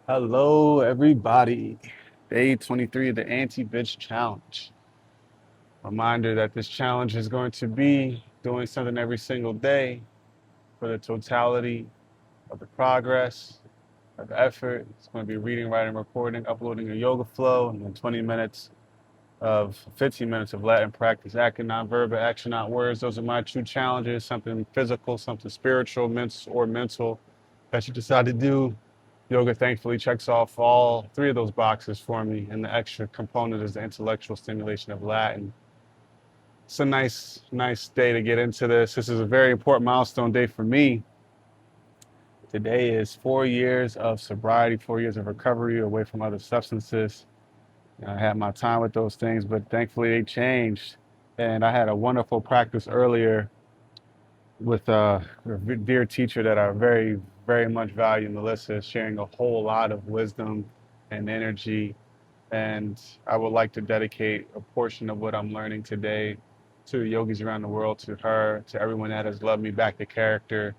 Hello, everybody. Day 23 of the Anti-Bitch Challenge. Reminder that this challenge is going to be doing something every single day for the totality of the progress, of the effort. It's going to be reading, writing, recording, uploading a yoga flow, and then 15 minutes of Latin practice, acting, non-verbal, action, not words. Those are my true challenges, something physical, something spiritual, mental that you decide to do. Yoga thankfully checks off all three of those boxes for me, and the extra component is the intellectual stimulation of Latin. It's a nice day to get into this. This is a very important milestone day for me. Today is 4 years of sobriety, 4 years of recovery away from other substances. I had my time with those things, but thankfully they changed. And I had a wonderful practice earlier with a dear teacher that I very much value, Melissa, sharing a whole lot of wisdom and energy. And I would like to dedicate a portion of what I'm learning today to yogis around the world, to her, to everyone that has loved me back to character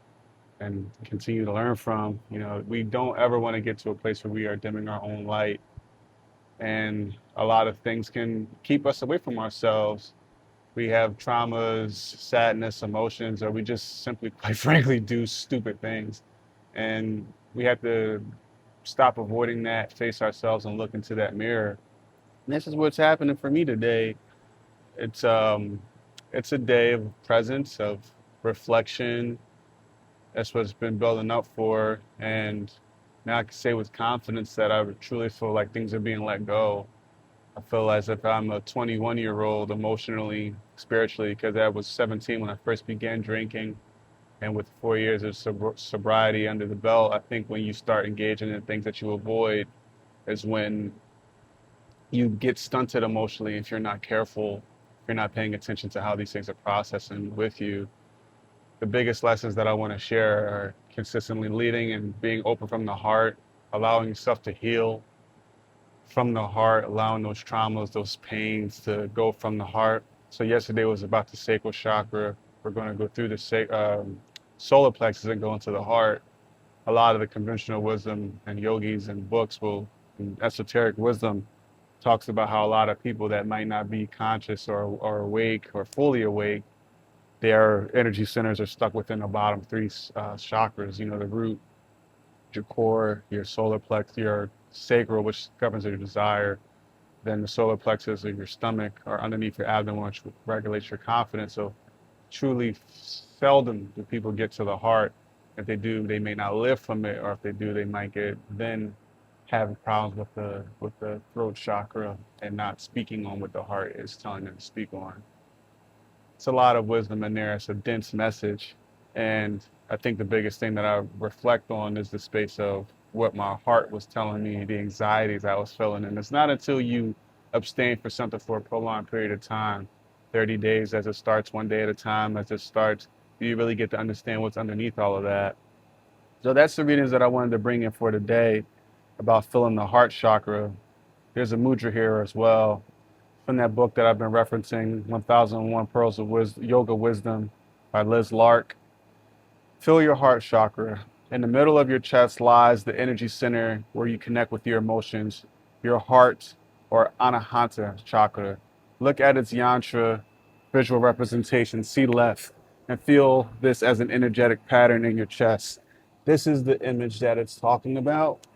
and continue to learn from. We don't ever want to get to a place where we are dimming our own light. And a lot of things can keep us away from ourselves. We have traumas, sadness, emotions, or we just simply, quite frankly, do stupid things. And we have to stop avoiding that, face ourselves, and look into that mirror. And this is what's happening for me today. It's um, it's a day of presence, of reflection. That's what it's been building up for, and now I can say with confidence that I truly feel like things are being let go. I feel as if I'm a 21-year-old emotionally, spiritually, because I was 17 when I first began drinking. And with 4 years of sobriety under the belt, I think when you start engaging in things that you avoid is when you get stunted emotionally if you're not careful, if you're not paying attention to how these things are processing with you. The biggest lessons that I want to share are consistently leading and being open from the heart, allowing yourself to heal from the heart, allowing those traumas, those pains to go from the heart. So yesterday was about the sacral chakra. We're going to go through the solar plexus and go into the heart. A lot of the conventional wisdom and yogis and books and esoteric wisdom talks about how a lot of people that might not be conscious or awake or fully awake, their energy centers are stuck within the bottom three chakras, the root, your core, your solar plexus, your sacral, which governs your desire, then the solar plexus of your stomach or underneath your abdomen, which regulates your confidence. So truly seldom do people get to the heart. If they do, they may not live from it, or if they do, they might then have problems with the throat chakra and not speaking on what the heart is telling them to speak on. It's a lot of wisdom in there. It's a dense message. And I think the biggest thing that I reflect on is the space of what my heart was telling me, the anxieties I was feeling. And it's not until you abstain for something for a prolonged period of time, 30 days as it starts, one day at a time as it starts, do you really get to understand what's underneath all of that. So that's the readings that I wanted to bring in for today about filling the heart chakra. There's a mudra here as well from that book that I've been referencing, 1001 Pearls of Yoga Wisdom by Liz Lark. Fill your heart chakra. In the middle of your chest lies the energy center where you connect with your emotions, your heart, or Anahata chakra. Look at its yantra visual representation, see left, and feel this as an energetic pattern in your chest. This is the image that it's talking about.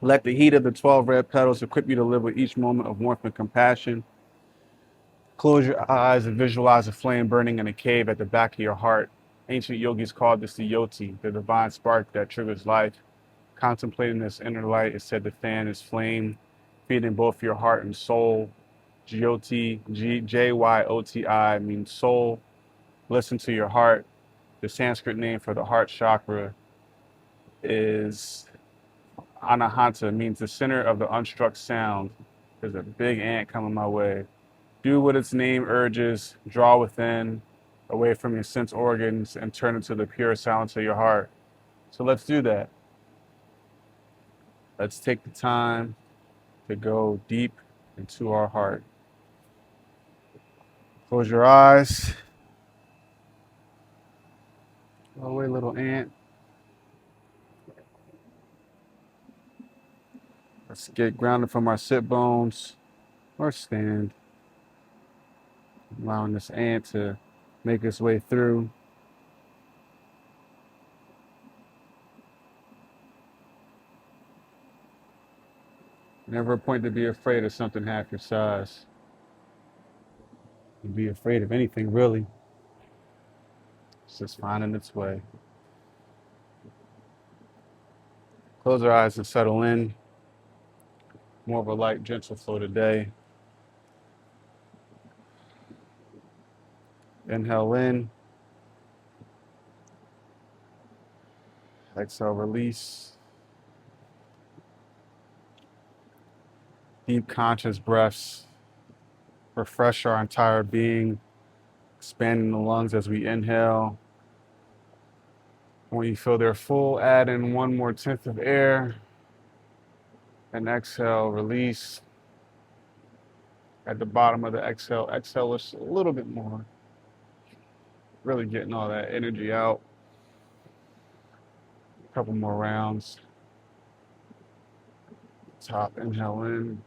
Let the heat of the 12 red petals equip you to live with each moment of warmth and compassion. Close your eyes and visualize a flame burning in a cave at the back of your heart. Ancient yogis called this the yoti, the divine spark that triggers life. Contemplating this inner light is said to fan this flame, feeding both your heart and soul. Jyoti, Jyoti means soul. Listen to your heart. The Sanskrit name for the heart chakra is Anahata, means the center of the unstruck sound. There's a big ant coming my way. Do what its name urges, draw within, away from your sense organs, and turn into the pure silence of your heart. So let's do that. Let's take the time to go deep into our heart. Close your eyes. Go away, little ant. Let's get grounded from our sit bones or stand, allowing this ant to make its way through. Never a point to be afraid of something half your size. You'd be afraid of anything, really. It's just finding its way. Close our eyes and settle in. More of a light, gentle flow today. Inhale in. Exhale, release. Deep conscious breaths refresh our entire being, expanding the lungs as we inhale. When you feel they're full, add in 1 more tenth of air. And exhale, release. At the bottom of the exhale, exhale just a little bit more. Really getting all that energy out. A couple more rounds. Top, inhale in.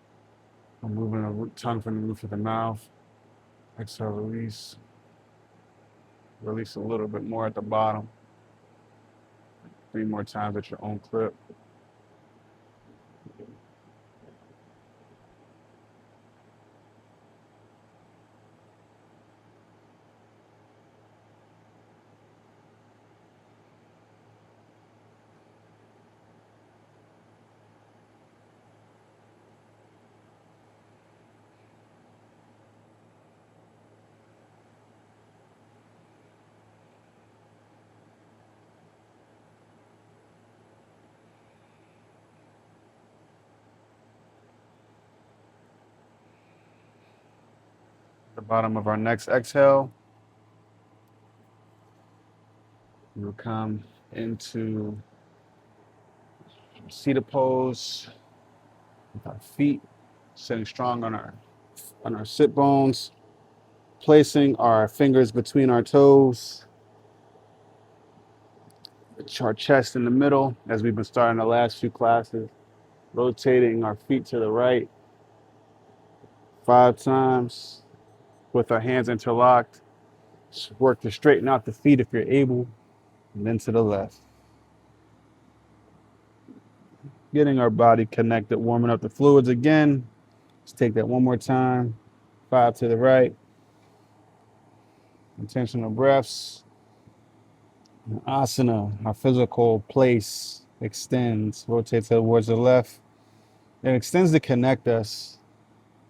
I'm moving the tongue from the roof of the mouth. Exhale, release. Release a little bit more at the bottom. 3 more times at your own clip. The bottom of our next exhale, we'll come into seated pose with our feet sitting strong on our sit bones, placing our fingers between our toes, our chest in the middle as we've been starting the last few classes, rotating our feet to the right 5 times with our hands interlocked. Work to straighten out the feet if you're able, and then to the left. Getting our body connected, warming up the fluids again. Let's take that 1 more time. 5 to the right. Intentional breaths. Asana, our physical place, extends, rotates towards the left. It extends to connect us.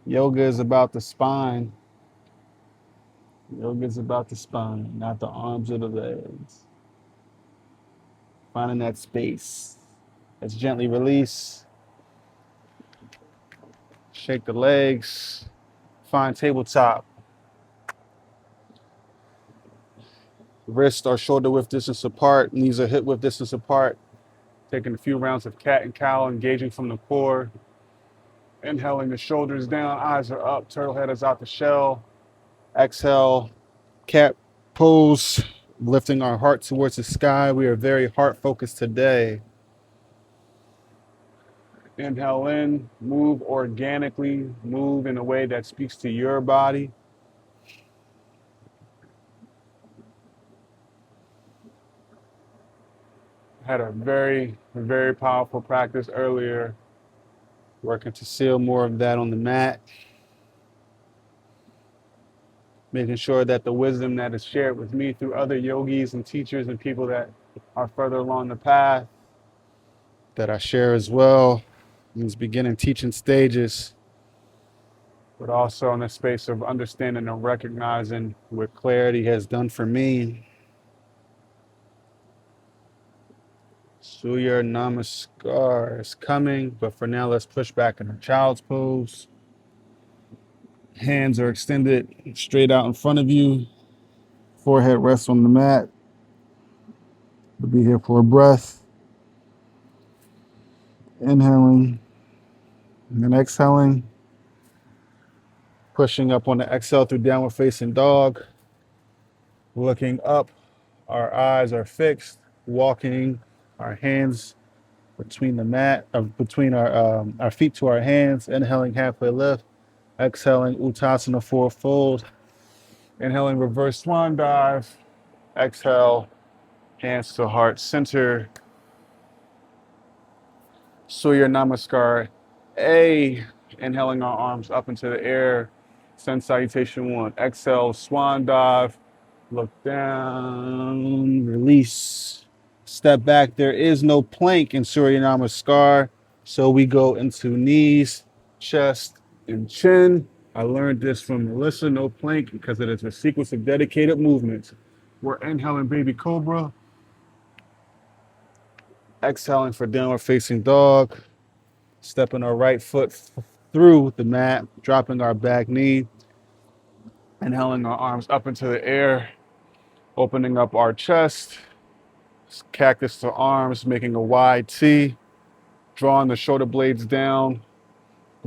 Yoga is about the spine. Yoga is about the spine, not the arms or the legs. Finding that space. Let's gently release. Shake the legs. Find tabletop. Wrists are shoulder width distance apart. Knees are hip width distance apart. Taking a few rounds of cat and cow, engaging from the core. Inhaling the shoulders down, eyes are up, turtle head is out the shell. Exhale, cat pose, lifting our heart towards the sky. We are very heart focused today. Inhale in, move organically, move in a way that speaks to your body. Had a very, very powerful practice earlier, working to seal more of that on the mat. Making sure that the wisdom that is shared with me through other yogis and teachers and people that are further along the path, that I share as well in these beginning teaching stages, but also in the space of understanding and recognizing what clarity has done for me. Surya Namaskar is coming, but for now, let's push back in a child's pose. Hands are extended straight out in front of you. Forehead rests on the mat. We'll be here for a breath. Inhaling and then exhaling. Pushing up on the exhale through downward facing dog. Looking up, our eyes are fixed. Walking our hands between the mat, between our feet to our hands. Inhaling halfway lift. Exhaling Uttasana forward fold. Inhaling reverse swan dive. Exhale, hands to heart center. Surya Namaskar A. Inhaling our arms up into the air. Sun salutation 1. Exhale, swan dive. Look down, Release. Step back. There is no plank in Surya Namaskar. So we go into knees, chest, and chin. I learned this from Melissa, no plank, because it is a sequence of dedicated movements. We're inhaling baby cobra, exhaling for downward facing dog, stepping our right foot through the mat, dropping our back knee, inhaling our arms up into the air, opening up our chest, cactus to arms, making a wide T, drawing the shoulder blades down,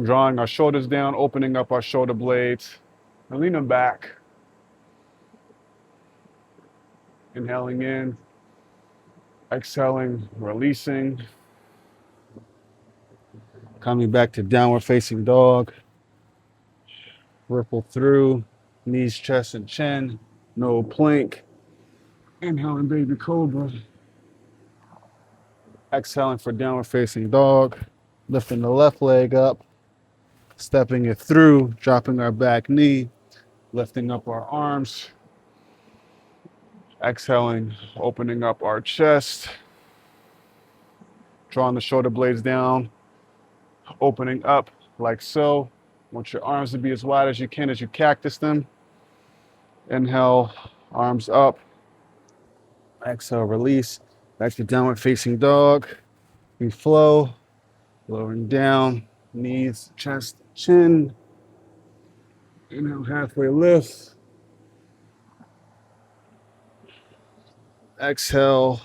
drawing our shoulders down, opening up our shoulder blades, and leaning back. Inhaling in, exhaling, releasing. Coming back to downward facing dog. Ripple through, knees, chest, and chin. No plank. Inhaling baby cobra. Exhaling for downward facing dog. Lifting the left leg up, stepping it through, dropping our back knee, lifting up our arms. Exhaling, opening up our chest. Drawing the shoulder blades down, opening up like so. Want your arms to be as wide as you can as you cactus them. Inhale, arms up. Exhale, release. Back to downward facing dog. We flow, lowering down, knees, chest, chin. Inhale, halfway lift. Exhale,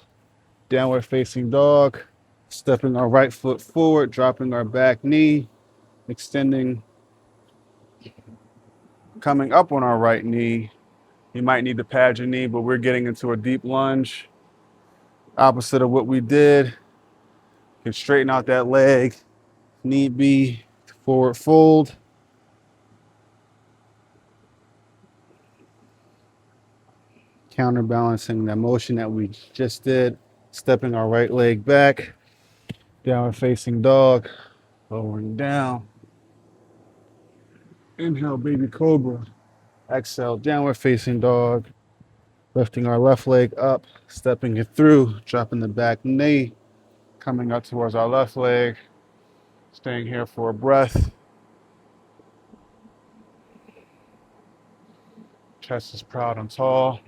downward facing dog. Stepping our right foot forward, dropping our back knee, extending, coming up on our right knee. You might need to pad your knee, but we're getting into a deep lunge. Opposite of what we did. You can straighten out that leg. Need be, forward fold. Counterbalancing that motion that we just did. Stepping our right leg back. Downward facing dog. Lowering down. Inhale, baby cobra. Exhale, downward facing dog. Lifting our left leg up, stepping it through, dropping the back knee, coming up towards our left leg, staying here for a breath. Chest is proud and tall.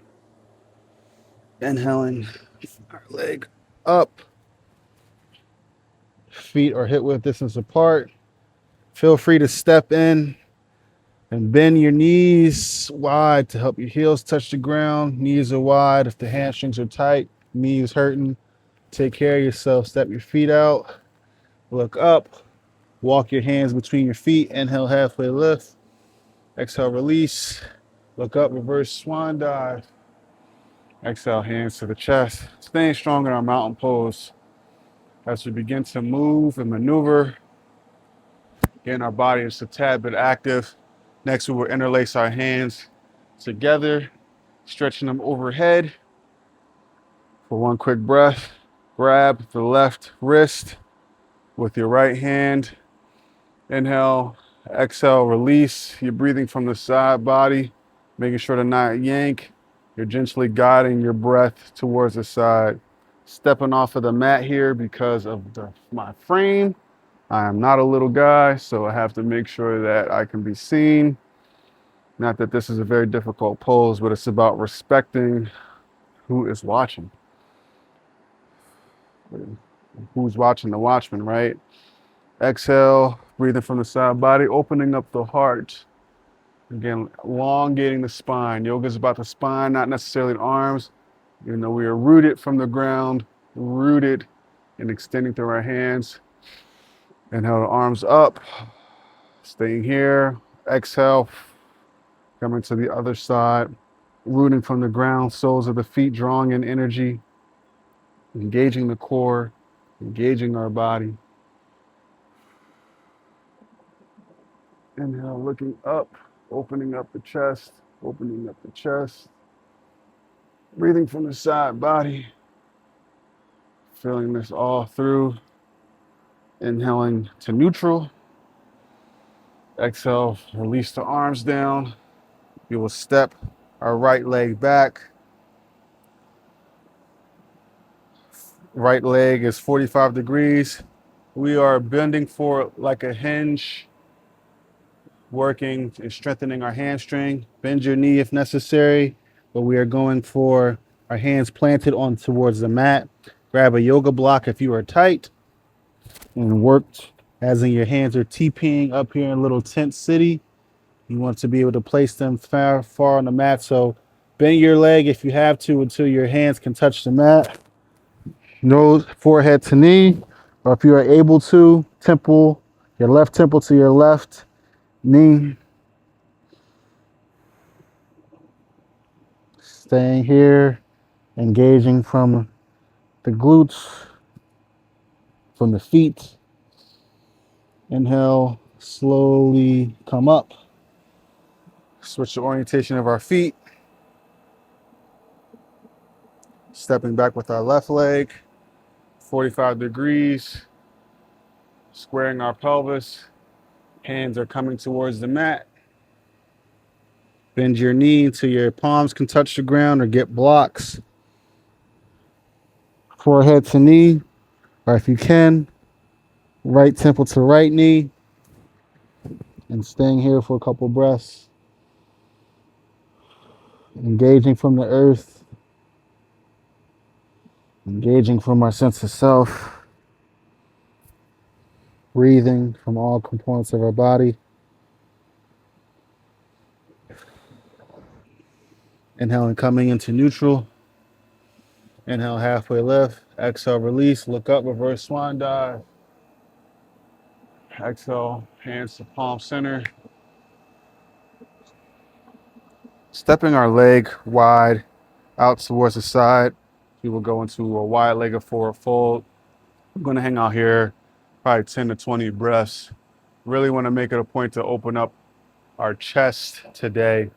Inhaling our leg up. Feet are hip width distance apart. Feel free to step in and bend your knees wide to help your heels touch the ground. Knees are wide. If the hamstrings are tight, knees hurting, take care of yourself. Step your feet out. Look up. Walk your hands between your feet. Inhale, halfway lift. Exhale, release. Look up, reverse swan dive. Exhale, hands to the chest. Staying strong in our mountain pose. As we begin to move and maneuver, getting our body is a tad bit active. Next, we will interlace our hands together, stretching them overhead. For one quick breath, grab the left wrist with your right hand. Inhale, exhale, release. You're breathing from the side body, making sure to not yank. You're gently guiding your breath towards the side. Stepping off of the mat here because of my frame. I am not a little guy, so I have to make sure that I can be seen. Not that this is a very difficult pose, but it's about respecting who is watching. Who's watching the watchman, right? Exhale, breathing from the side body, opening up the heart. Again, elongating the spine. Yoga is about the spine, not necessarily the arms. Even though we are rooted from the ground, rooted and extending through our hands. Inhale, the arms up, staying here. Exhale, coming to the other side, rooting from the ground, soles of the feet, drawing in energy, engaging the core. engaging our body. Inhale, looking up, opening up the chest, opening up the chest. Breathing from the side body. Feeling this all through. Inhaling to neutral. Exhale, release the arms down. We will step our right leg back. Right leg is 45 degrees. We are bending forward like a hinge, working and strengthening our hamstring. Bend your knee if necessary, but we are going for our hands planted on towards the mat. Grab a yoga block if you are tight and worked as in your hands are TPing up here in little tent city. You want to be able to place them far on the mat. So bend your leg if you have to until your hands can touch the mat. Nose, forehead to knee, or if you are able to, temple, your left temple to your left knee. Staying here, engaging from the glutes, from the feet. Inhale, slowly come up. Switch the orientation of our feet. Stepping back with our left leg, 45 degrees. Squaring our pelvis. Hands are coming towards the mat. Bend your knee until your palms can touch the ground or get blocks. Forehead to knee, or if you can, right temple to right knee. And staying here for a couple breaths. Engaging from the earth. Engaging from our sense of self. Breathing from all components of our body. Inhaling, coming into neutral. Inhale, halfway lift. Exhale, release. Look up, reverse swan dive. Exhale, hands to palm center. Stepping our leg wide out towards the side. We will go into a wide-legged forward fold. I'm going to hang out here probably 10 to 20 breaths. Really want to make it a point to open up our chest today.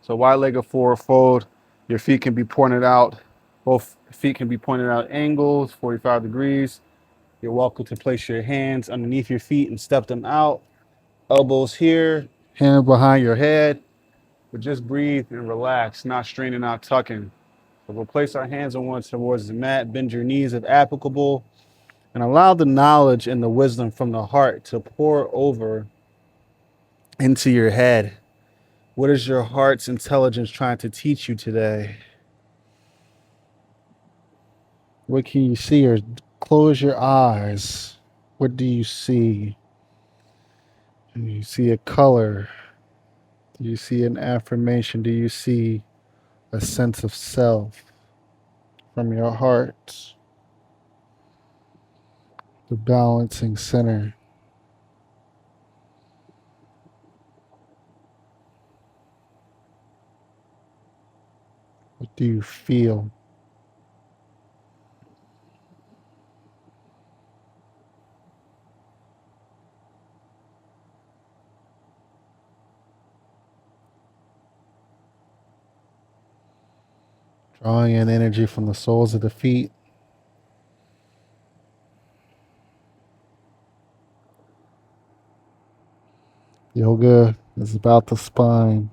So wide-legged forward fold. Your feet can be pointed out. Both feet can be pointed out angles, 45 degrees. You're welcome to place your hands underneath your feet and step them out. Elbows here, hand behind your head. But just breathe and relax, not straining, not tucking. So we'll place our hands on one towards the mat, bend your knees if applicable, and allow the knowledge and the wisdom from the heart to pour over into your head. What is your heart's intelligence trying to teach you today? What can you see? Or close your eyes. What do you see? Do you see a color? Do you see an affirmation? Do you see a sense of self from your heart? The balancing center. What do you feel? Drawing in energy from the soles of the feet. Yoga is about the spine.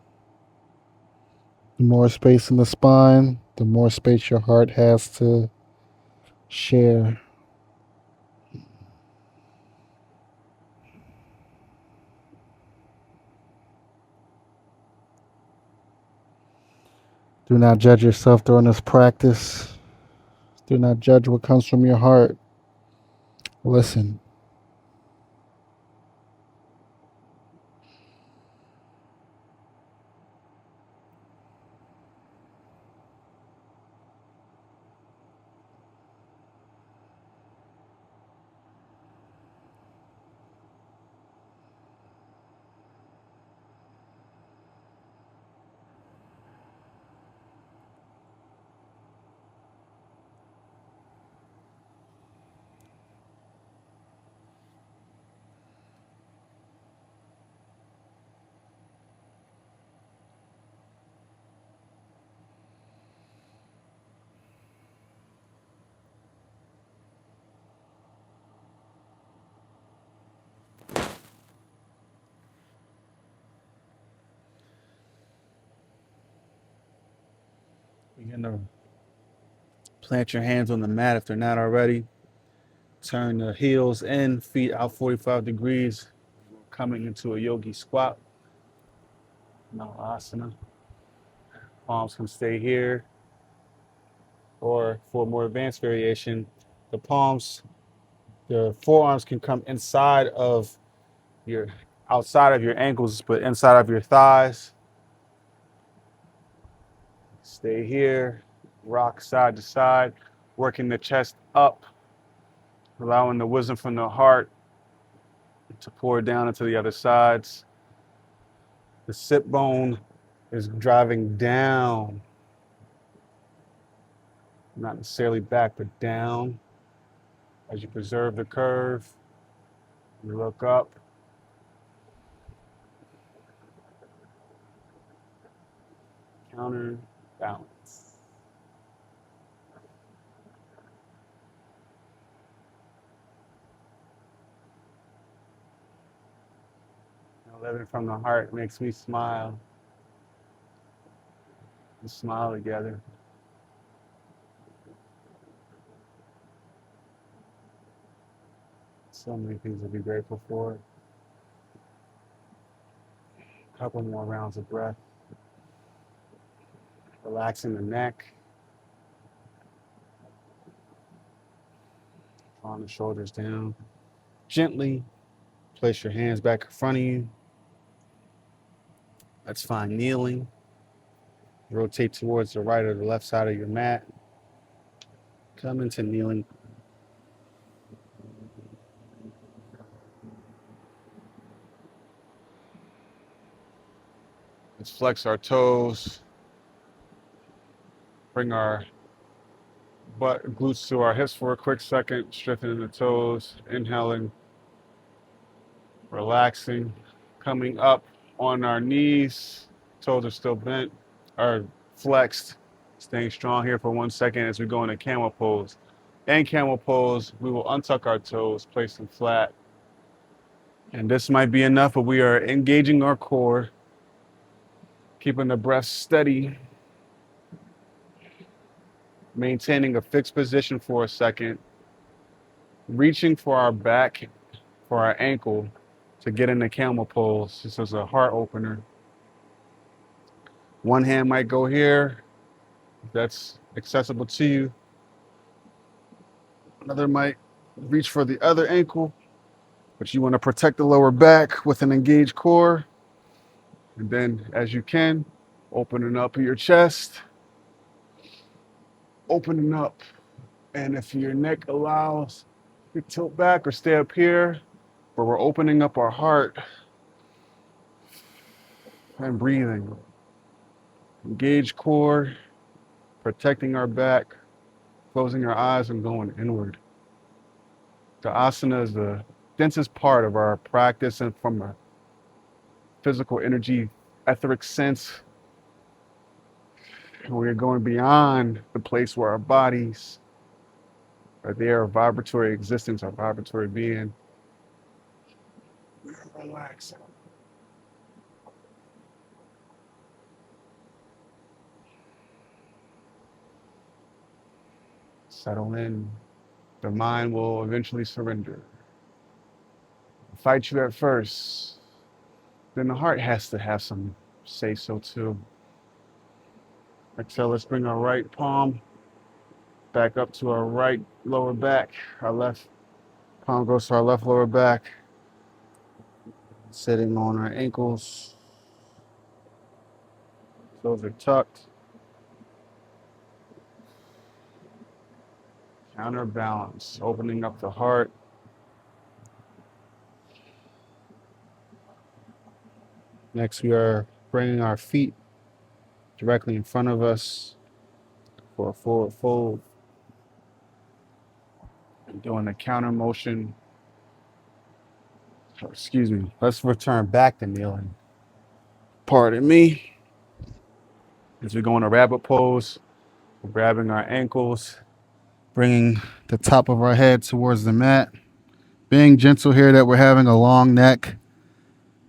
The more space in the spine, the more space your heart has to share. Do not judge yourself during this practice. Do not judge what comes from your heart. Listen. You're gonna plant your hands on the mat if they're not already. Turn the heels in, feet out 45 degrees, coming into a yogi squat. Malasana. Palms can stay here. Or for a more advanced variation, the forearms can come outside of your ankles, but inside of your thighs. Stay here, rock side to side, working the chest up, allowing the wisdom from the heart to pour down into the other sides. The sit bone is driving down, not necessarily back, but down. As you preserve the curve, you look up. Counter balance. Living from the heart makes me smile. We smile together. So many things to be grateful for. A couple more rounds of breath. Relaxing the neck. Drawing the shoulders down. Gently place your hands back in front of you. Let's find kneeling. Rotate towards the right or the left side of your mat. Come into kneeling. Let's flex our toes. Bring our glutes to our hips for a quick second. Strengthening the toes. Inhaling. Relaxing. Coming up on our knees. Toes are still bent or flexed. Staying strong here for 1 second as we go into camel pose. In camel pose, we will untuck our toes, place them flat. And this might be enough, but we are engaging our core, keeping the breath steady, maintaining a fixed position for a second, reaching for our back, for our ankle to get into camel pose. This is a heart opener. One hand might go here, if that's accessible to you. Another might reach for the other ankle, but you want to protect the lower back with an engaged core. And then, as you can, opening up your chest, opening up. And if your neck allows, you tilt back or stay up here, where we're opening up our heart and breathing. Engaged core, protecting our back, closing our eyes and going inward. The asana is the densest part of our practice, and from a physical energy, etheric sense, we're going beyond the place where our bodies are there, our vibratory existence, our vibratory being. Relax. Settle in. The mind will eventually surrender. Fight you at first, then the heart has to have some say so too. Exhale, let's bring our right palm back up to our right lower back. Our left palm goes to our left lower back. Sitting on our ankles. Toes are tucked. Counterbalance, opening up the heart. Next, we are bringing our feet directly in front of us for a forward fold. And doing a counter motion. Excuse me. Let's return back to kneeling. Pardon me. As we go into rabbit pose, we're grabbing our ankles, bringing the top of our head towards the mat. Being gentle here that we're having a long neck.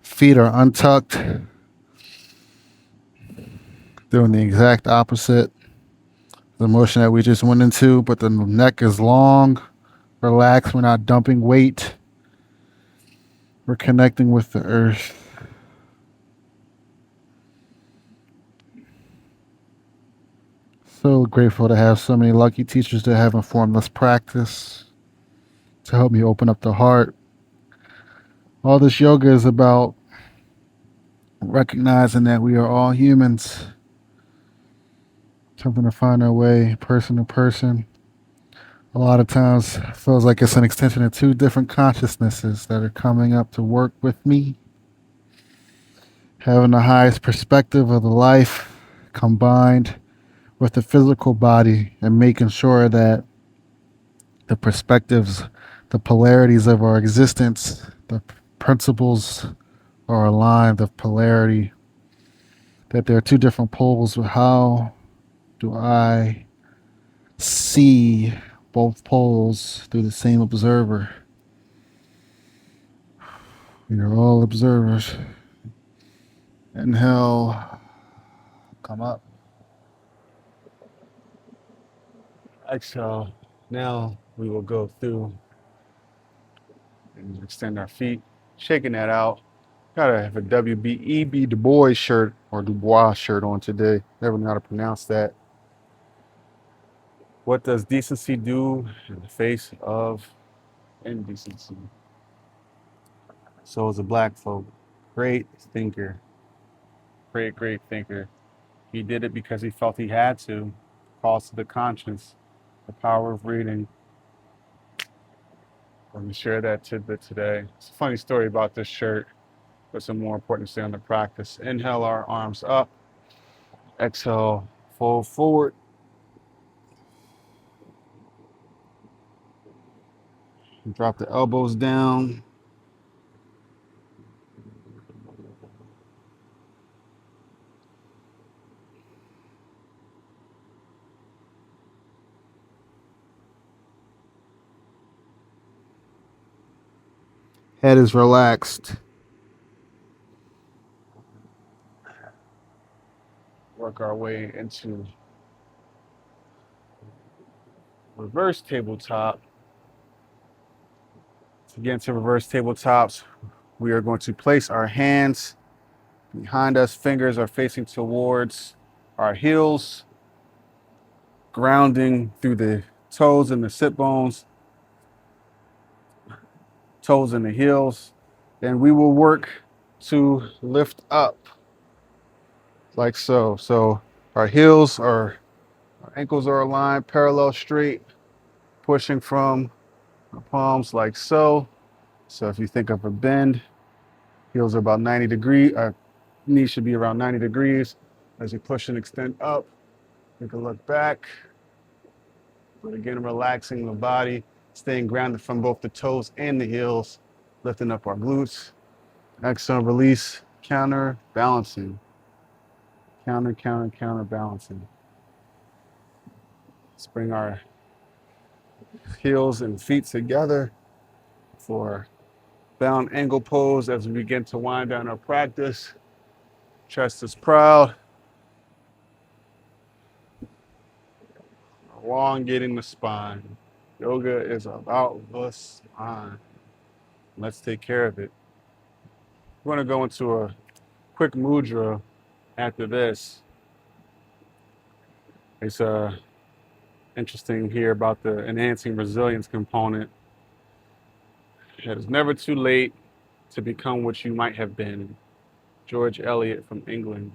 Feet are untucked. Doing the exact opposite. the motion that we just went into, but the neck is long, relaxed. We're not dumping weight. We're connecting with the earth. So grateful to have so many lucky teachers that have informed this practice to help me open up the heart. All this yoga is about recognizing that we are all humans, something to find our way person to person. A lot of times it feels like it's an extension of two different consciousnesses that are coming up to work with me, having the highest perspective of the life combined with the physical body and making sure that the perspectives, the polarities of our existence, the principles are aligned of polarity, that there are two different poles. How do I see both poles through the same observer? We are all observers. Inhale, come up. Exhale. Now we will go through and extend our feet, shaking that out. Gotta have a W.B.E.B. Du Bois shirt or Du Bois shirt on today. Never know how to pronounce that. What does decency do in the face of indecency? So is a black folk. Great thinker. Great thinker. He did it because he felt he had to. Calls to the conscience. The power of reading. Let me share that tidbit today. It's a funny story about this shirt, but some more important to say on the practice. Inhale our arms up. Exhale, fold forward. Drop the elbows down. Head is relaxed. Work our way into reverse tabletop. To get into reverse tabletops, we are going to place our hands behind us. Fingers are facing towards our heels, grounding through the toes and the sit bones, toes and the heels. Then we will work to lift up like so. So our heels are, our ankles are aligned, parallel straight, pushing from our palms like so. So if you think of a bend, heels are about 90 degrees, our knees should be around 90 degrees. As you push and extend up, take a look back. But again, relaxing the body, staying grounded from both the toes and the heels, lifting up our glutes. Exhale, release, counter, balancing. Counter, balancing. Let's bring our heels and feet together for bound angle pose as we begin to wind down our practice. Chest is proud. Elongating the spine. Yoga is about the spine. Let's take care of it. We're going to go into a quick mudra after this. It's interesting here about the enhancing resilience component. It is never too late to become what you might have been. George Eliot from England.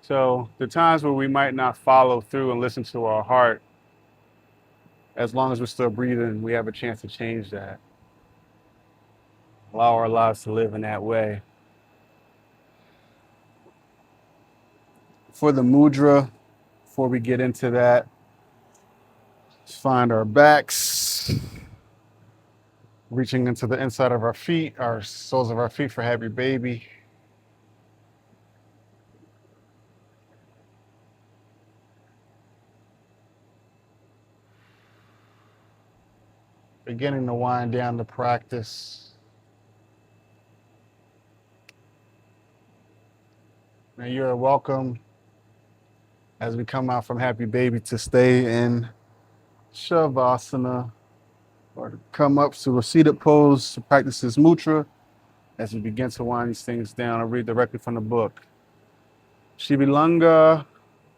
So the times where we might not follow through and listen to our heart, as long as we're still breathing, we have a chance to change that. Allow our lives to live in that way. For the mudra, before we get into that, let's find our backs, reaching into the inside of our feet, our soles of our feet for happy baby. Beginning to wind down the practice. Now you're welcome as we come out from happy baby to stay in Shavasana, or to come up to a seated pose to practice this mudra. As we begin to wind these things down, I'll read directly from the book. Shivilanga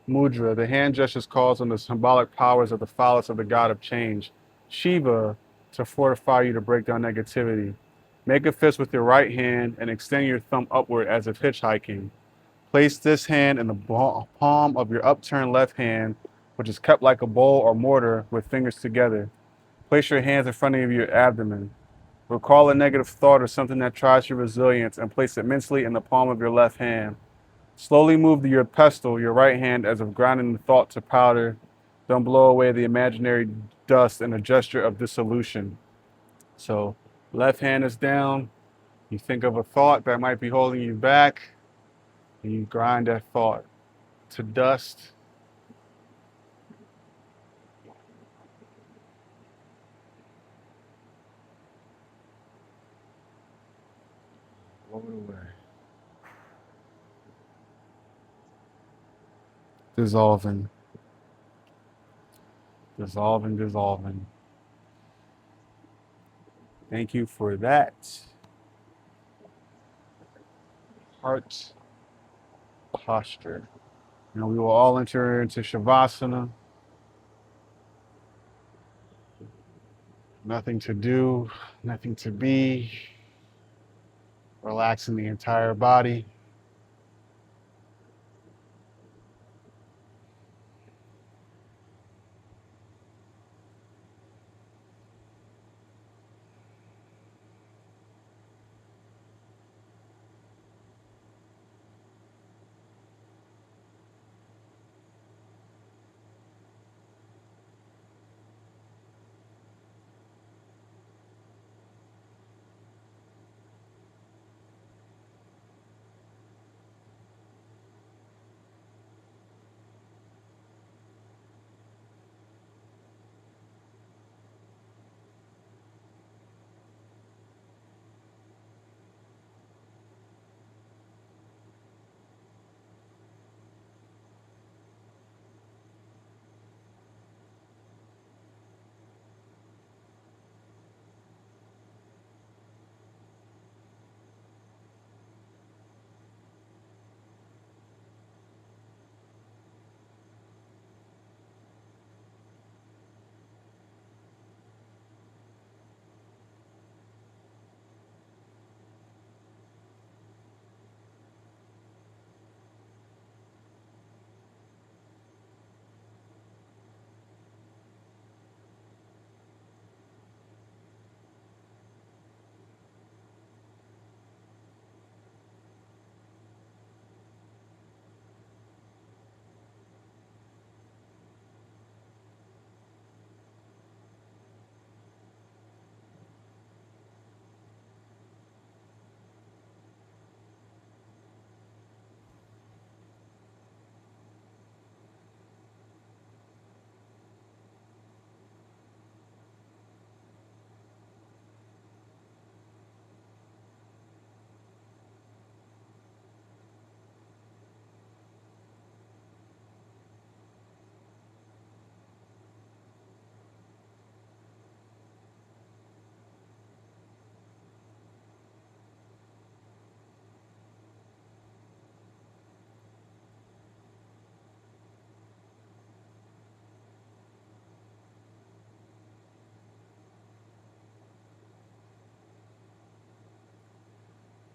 Mudra. The hand gestures calls on the symbolic powers of the phallus of the god of change, Shiva, to fortify you to break down negativity. Make a fist with your right hand and extend your thumb upward as if hitchhiking. Place this hand in the palm of your upturned left hand, which is kept like a bowl or mortar with fingers together. Place your hands in front of your abdomen. Recall a negative thought or something that tries your resilience and place it mentally in the palm of your left hand. Slowly move your pestle, your right hand, as if grinding the thought to powder. Don't blow away the imaginary dust in a gesture of dissolution. So, left hand is down. You think of a thought that might be holding you back, and you grind that thought to dust. Blow it away. Dissolving, dissolving, dissolving. Thank you for that. Heart posture. Now we will all enter into Shavasana. Nothing to do, nothing to be. Relaxing the entire body.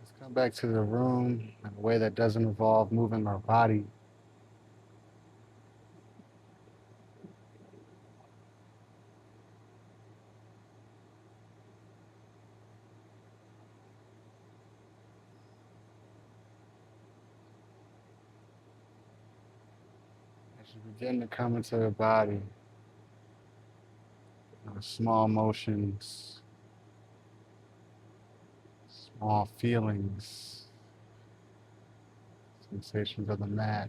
Let's come back to the room in a way that doesn't involve moving our body. As you begin to come into the body, small motions, small feelings, sensations of the mat,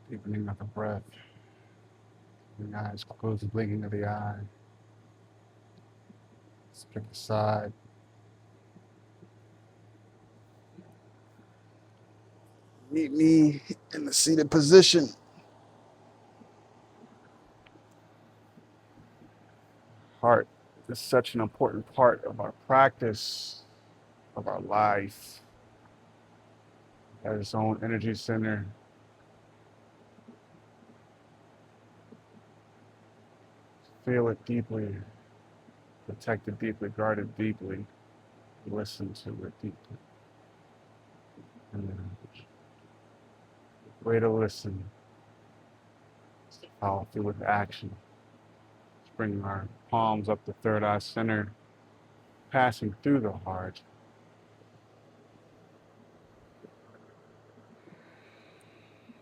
deepening of the breath, the eyes closed, blinking of the eye, stick aside. Meet me in the seated position. Heart is such an important part of our practice, of our life. It has its own energy center. Feel it deeply, protect it deeply, guard it deeply, listen to it deeply. And the way to listen is to follow through with action. Let's bring our palms up the third eye center, passing through the heart.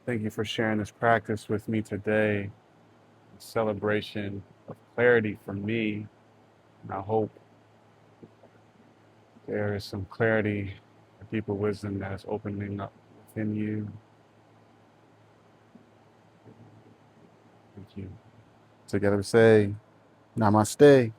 Thank you for sharing this practice with me today. A celebration of clarity for me. And I hope there is some clarity, a deeper wisdom that is opening up within you. Thank you. Together we say, Namaste.